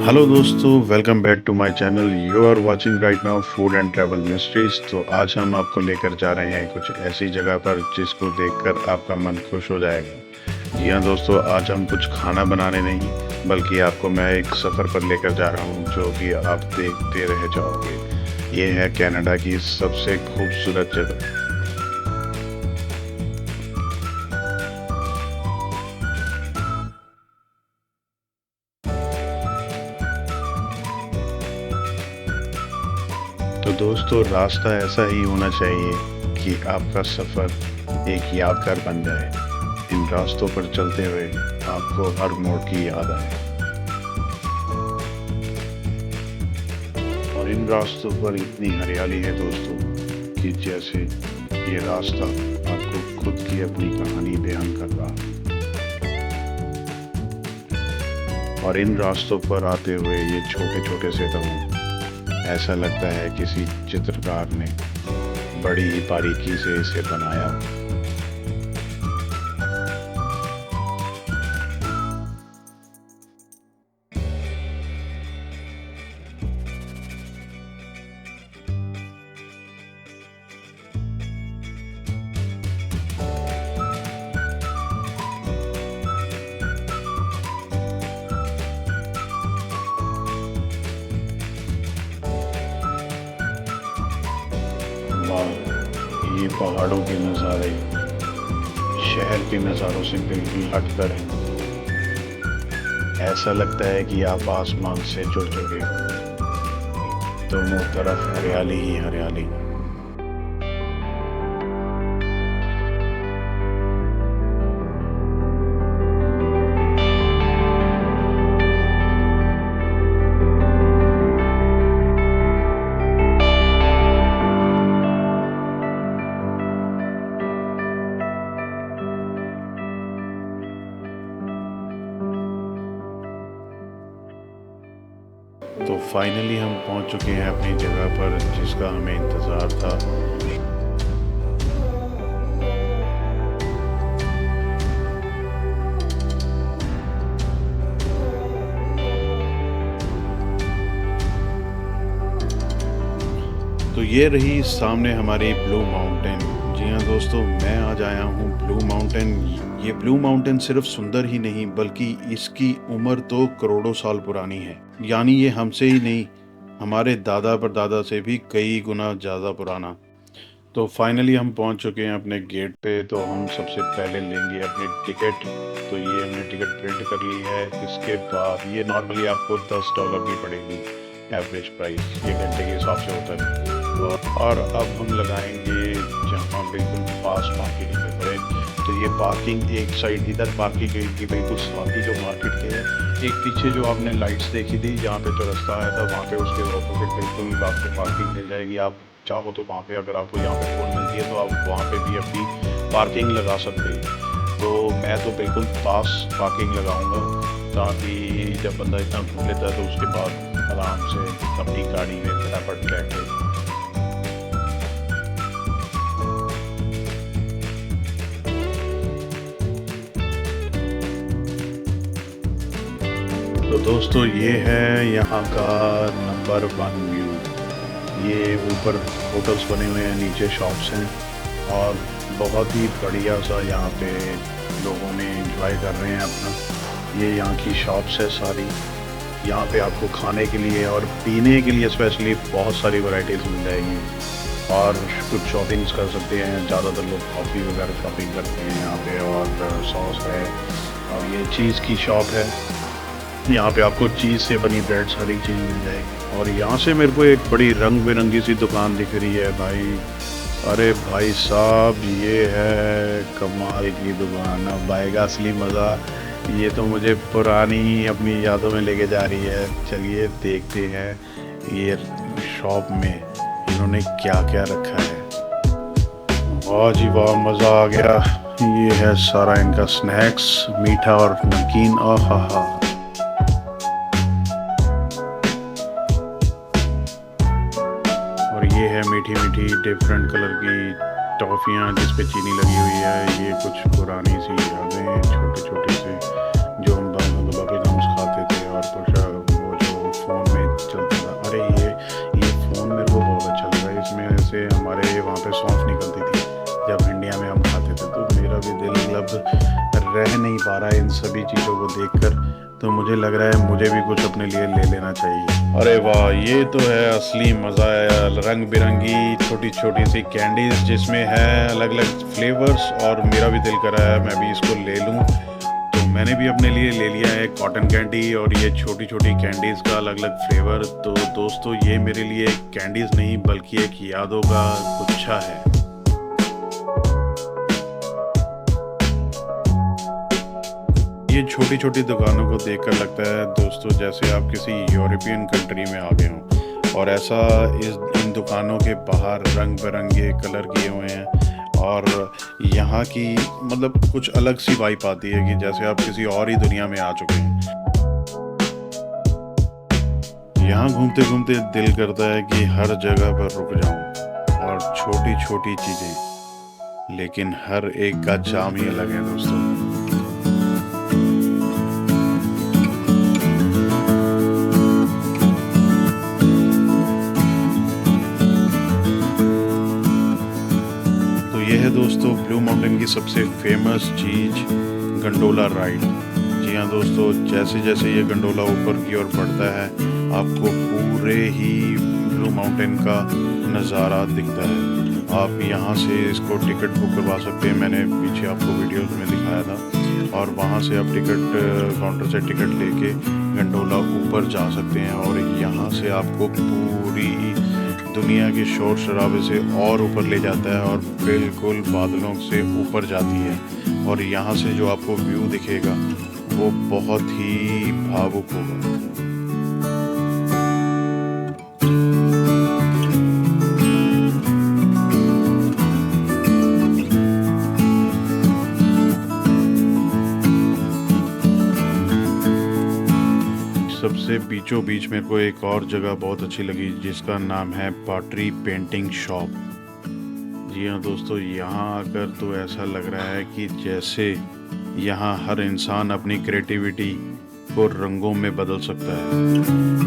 Hello दोस्तों, welcome back to my channel. You are watching right now Food and Travel Mysteries. तो आज हम आपको लेकर जा रहे हैं कुछ ऐसी जगह पर जिसको देखकर आपका मन खुश हो जाएगा। जी हाँ दोस्तों, आज हम कुछ खाना बनाने नहीं बल्कि आपको मैं एक सफ़र पर लेकर जा रहा हूँ जो कि आप देखते रह जाओगे। ये है कनाडा की सबसे खूबसूरत जगह। तो दोस्तों, रास्ता ऐसा ही होना चाहिए कि आपका सफ़र एक यादगार बन जाए। इन रास्तों पर चलते हुए आपको हर मोड़ की याद आए और इन रास्तों पर इतनी हरियाली है दोस्तों कि जैसे ये रास्ता आपको खुद की अपनी कहानी बयान कर रहा है। और इन रास्तों पर आते हुए ये छोटे छोटे से गाँव, ऐसा लगता है किसी चित्रकार ने बड़ी ही बारीकी से इसे बनाया। वाह, ये पहाड़ों के नज़ारे शहर के नज़ारों से बिल्कुल हटकर हैं। ऐसा लगता है कि आप आसमान से जुड़ चुके हो। दोनों तरफ हरियाली ही हरियाली। तो फाइनली हम पहुंच चुके हैं अपनी जगह पर जिसका हमें इंतज़ार था। तो ये रही सामने हमारी ब्लू माउंटेन। जी हाँ दोस्तों, मैं आज आया हूँ ब्लू माउंटेन। ये ब्लू माउंटेन सिर्फ सुंदर ही नहीं बल्कि इसकी उम्र तो करोड़ों साल पुरानी है। यानी ये हमसे ही नहीं, हमारे दादा परदादा से भी कई गुना ज़्यादा पुराना। तो फाइनली हम पहुँच चुके हैं अपने गेट पे। तो हम सबसे पहले लेंगे अपनी टिकट। तो ये हमने टिकट प्रिंट कर ली है। इसके बाद ये नॉर्मली आपको $10 की पड़ेगी एवरेज प्राइस, ये घंटे के हिसाब से होता है। और अब हम लगाएंगे जहाँ बिल्कुल पास मार्केट में पड़े। तो ये पार्किंग एक साइड इधर पार्किंग की बिल्कुल साथ ही जो मार्केट के है, एक पीछे जो आपने लाइट्स देखी थी जहाँ पे जो रास्ता आया था वहाँ पे उसके ऑपोजिट बिल्कुल आपको पार्किंग मिल जाएगी। आप चाहो तो वहाँ पे, अगर आपको यहाँ पे फोन मिलती है तो आप वहाँ पे भी अपनी पार्किंग लगा सकते हैं। तो मैं तो बिल्कुल पास पार्किंग लगाऊंगा ताकि जब बंदा इतना घूम लेता है तो उसके बाद आराम से अपनी गाड़ी में फटाफट बैठे। तो दोस्तों, ये है यहाँ का नंबर 1 व्यू। ये ऊपर होटल्स बने हुए हैं, नीचे शॉप्स हैं और बहुत ही बढ़िया सा यहाँ पे लोगों ने एंजॉय कर रहे हैं अपना। ये यहाँ की शॉप्स है सारी। यहाँ पे आपको खाने के लिए और पीने के लिए स्पेशली बहुत सारी वैरायटीज़ मिल जाएंगी और कुछ शॉपिंग्स कर सकते हैं। ज़्यादातर लोग कॉफ़ी वगैरह शॉपिंग करते हैं यहाँ पे। और सॉस है और ये चीज़ की शॉप है। यहाँ पे आपको चीज़ से बनी ब्रेड सारी चीज़ मिल जाएगी। और यहाँ से मेरे को एक बड़ी रंग बिरंगी सी दुकान दिख रही है भाई। अरे भाई साहब, ये है कमाल की दुकान। अब आएगा असली मज़ा। ये तो मुझे पुरानी अपनी यादों में लेके जा रही है। चलिए देखते हैं ये शॉप में इन्होंने क्या क्या रखा है। वाह जी वाह, मज़ा आ गया। ये है सारा इनका स्नैक्स, मीठा और नमकीन। आहा हा। और ये है मीठी मीठी डिफरेंट कलर की टॉफ़ियाँ जिस पे चीनी लगी हुई है। ये कुछ पुरानी सी यादें छोटे छोटे से जो हम बबल गम्स खाते थे। और कुछ वो जो से हमारे वहाँ पे सौंफ निकलती थी जब इंडिया में हम खाते थे। तो मेरा भी दिल अब रह नहीं पा रहा है इन सभी चीज़ों को देखकर। तो मुझे लग रहा है मुझे भी कुछ अपने लिए ले लेना चाहिए। अरे वाह, ये तो है असली मज़ा है। रंग बिरंगी छोटी छोटी सी कैंडीज जिसमें है अलग अलग फ्लेवर्स, और मेरा भी दिल कर रहा है मैं भी इसको ले लूँ। तो मैंने भी अपने लिए ले लिया है कॉटन कैंडी और ये छोटी छोटी कैंडीज़ का अलग अलग फ्लेवर। तो दोस्तों, ये मेरे लिए कैंडीज़ नहीं बल्कि एक यादों का गुच्छा है। ये छोटी छोटी दुकानों को देखकर लगता है दोस्तों जैसे आप किसी यूरोपियन कंट्री में आ गए हों। और ऐसा इन दुकानों के बाहर रंग बिरंगे कलर किए हुए हैं, और यहाँ की मतलब कुछ अलग सी वाइब आती है कि जैसे आप किसी और ही दुनिया में आ चुके हैं। यहाँ घूमते घूमते दिल करता है कि हर जगह पर रुक जाऊं, और छोटी छोटी चीज़ें, लेकिन हर एक का चार्म ही अलग है दोस्तों। ये है दोस्तों ब्लू माउंटेन की सबसे फेमस चीज़, गंडोला राइड। जी हाँ दोस्तों, जैसे जैसे ये गंडोला ऊपर की ओर बढ़ता है आपको पूरे ही ब्लू माउंटेन का नज़ारा दिखता है। आप यहाँ से इसको टिकट बुक करवा सकते हैं, मैंने पीछे आपको वीडियोस में दिखाया था। और वहाँ से आप टिकट काउंटर से टिकट लेके गंडोला ऊपर जा सकते हैं, और यहाँ से आपको पूरी दुनिया के शोर शराबे से और ऊपर ले जाता है और बिल्कुल बादलों से ऊपर जाती है। और यहाँ से जो आपको व्यू दिखेगा वो बहुत ही भावुक होगा। सबसे बीचों बीच मेरे को एक और जगह बहुत अच्छी लगी जिसका नाम है पॉटरी पेंटिंग शॉप। जी हाँ दोस्तों, यहाँ आकर तो ऐसा लग रहा है कि जैसे यहाँ हर इंसान अपनी क्रिएटिविटी को रंगों में बदल सकता है।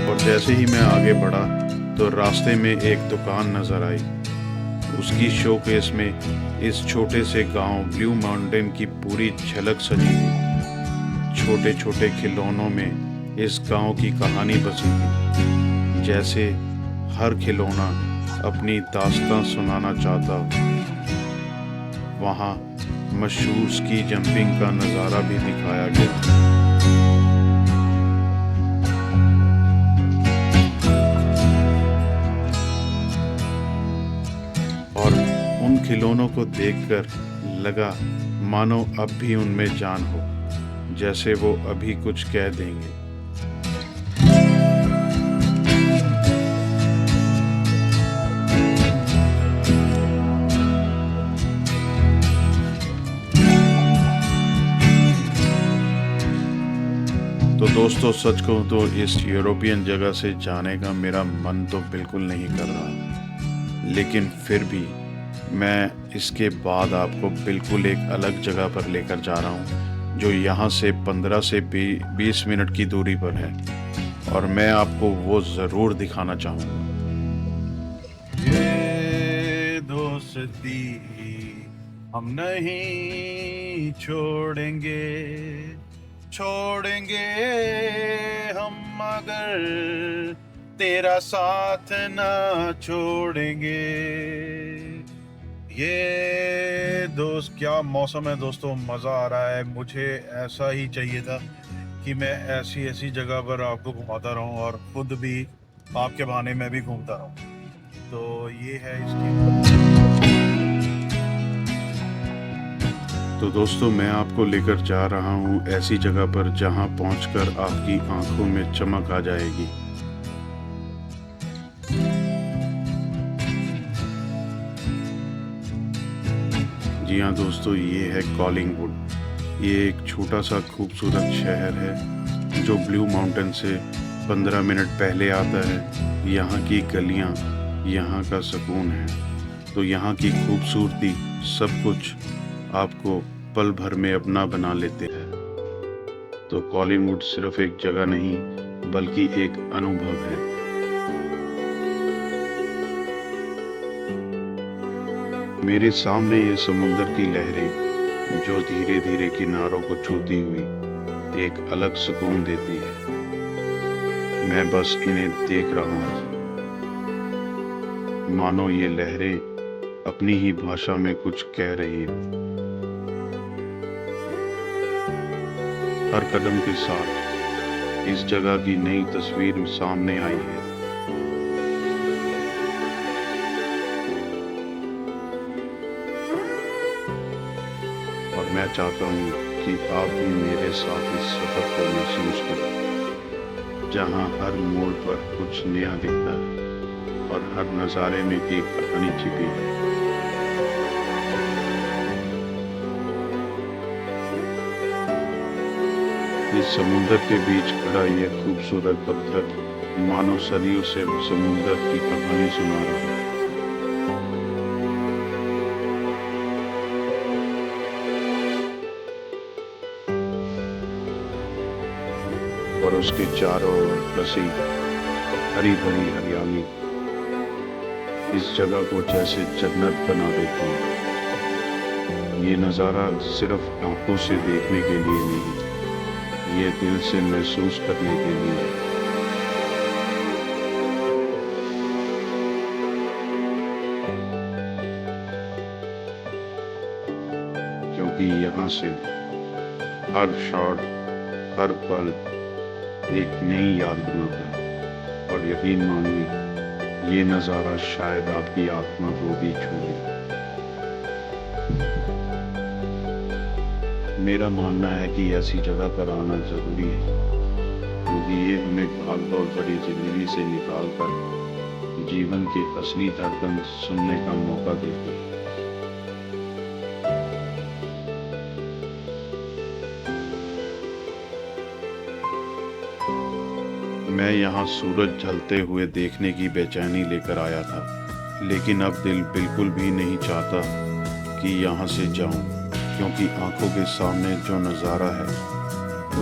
और जैसे ही मैं आगे बढ़ा तो रास्ते में एक दुकान नज़र आई। उसकी शोकेस में इस छोटे से गांव ब्लू माउंटेन की पूरी झलक सजी थी। छोटे छोटे खिलौनों में इस गांव की कहानी बसी थी, जैसे हर खिलौना अपनी दास्तां सुनाना चाहता। वहाँ मशहूर स्की जंपिंग का नज़ारा भी दिखाया गया। और उन खिलौनों को देखकर लगा मानो अब भी उनमें जान हो, जैसे वो अभी कुछ कह देंगे। तो दोस्तों, सच कहूँ तो इस यूरोपियन जगह से जाने का मेरा मन तो बिल्कुल नहीं कर रहा, लेकिन फिर भी मैं इसके बाद आपको बिल्कुल एक अलग जगह पर लेकर जा रहा हूँ जो यहाँ से 15 से 20 मिनट की दूरी पर है, और मैं आपको वो ज़रूर दिखाना चाहूँगा। ये दोस्ती हम नहीं छोड़ेंगे, छोड़ेंगे हम मगर तेरा साथ ना छोड़ेंगे। ये दोस्त, क्या मौसम है दोस्तों, मज़ा आ रहा है। मुझे ऐसा ही चाहिए था कि मैं ऐसी ऐसी जगह पर आपको घुमाता रहूं और खुद भी आपके बहाने मैं भी घूमता रहूं। तो ये है इसकी। तो दोस्तों मैं आपको लेकर जा रहा हूं ऐसी जगह पर जहां पहुंचकर आपकी आंखों में चमक आ जाएगी। जी हाँ दोस्तों, ये है कॉलिंगवुड। ये एक छोटा सा खूबसूरत शहर है जो ब्लू माउंटेन से 15 मिनट पहले आता है। यहाँ की गलियाँ, यहाँ का सुकून है, तो यहाँ की खूबसूरती सब कुछ आपको पल भर में अपना बना लेते हैं। तो कॉलिंगवुड सिर्फ एक जगह नहीं बल्कि एक अनुभव है। मेरे सामने ये समुंदर की लहरें जो धीरे धीरे किनारों को छूती हुई एक अलग सुकून देती है। मैं बस इन्हें देख रहा हूँ, मानो ये लहरें अपनी ही भाषा में कुछ कह रही हैं। हर कदम के साथ इस जगह की नई तस्वीर सामने आई है। और मैं चाहता हूँ कि आप भी मेरे साथ इस सफर को महसूस करें, जहाँ हर मोड़ पर कुछ नया दिखता है और हर नज़ारे में एक कहानी छिपी है। इस समुंदर के बीच खड़ा यह खूबसूरत पत्थर मानो सदियों से समुंदर की कहानी सुना रहा है। और उसके चारों ओर बसी हरी भरी हरियाली इस जगह को जैसे जन्नत बना देती है। ये नज़ारा सिर्फ आंखों से देखने के लिए नहीं, ये दिल से महसूस करने के लिए है। क्योंकि यहाँ से हर शॉट, हर पल एक नई याद बनाता है। और यकीन मानिए, ये नज़ारा शायद आपकी आत्मा को भी छू ले। मेरा मानना है कि ऐसी जगह पर आना ज़रूरी है, क्योंकि ये हमें भाग-दौड़ भरी जिंदगी से निकालकर जीवन की असली धड़कन सुनने का मौका देती है। मैं यहाँ सूरज ढलते हुए देखने की बेचैनी लेकर आया था, लेकिन अब दिल बिल्कुल भी नहीं चाहता कि यहाँ से जाऊँ, क्योंकि आंखों के सामने जो नज़ारा है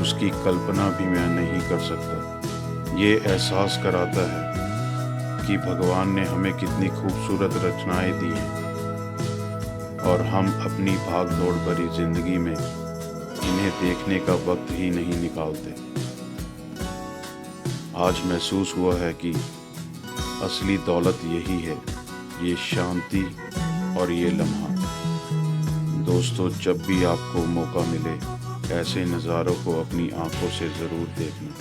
उसकी कल्पना भी मैं नहीं कर सकता। ये एहसास कराता है कि भगवान ने हमें कितनी खूबसूरत रचनाएं दी हैं और हम अपनी भाग दौड़ भरी जिंदगी में इन्हें देखने का वक्त ही नहीं निकालते। आज महसूस हुआ है कि असली दौलत यही है, ये शांति और ये लम्हा। दोस्तों, जब भी आपको मौका मिले ऐसे नज़ारों को अपनी आंखों से ज़रूर देखना।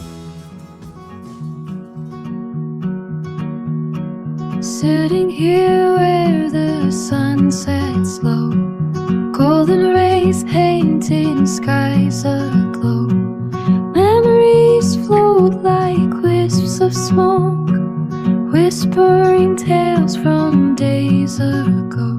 Sitting here where the sun sets low, golden rays painting skies aglow. Memories float like wisps of smoke, whispering tales from days ago.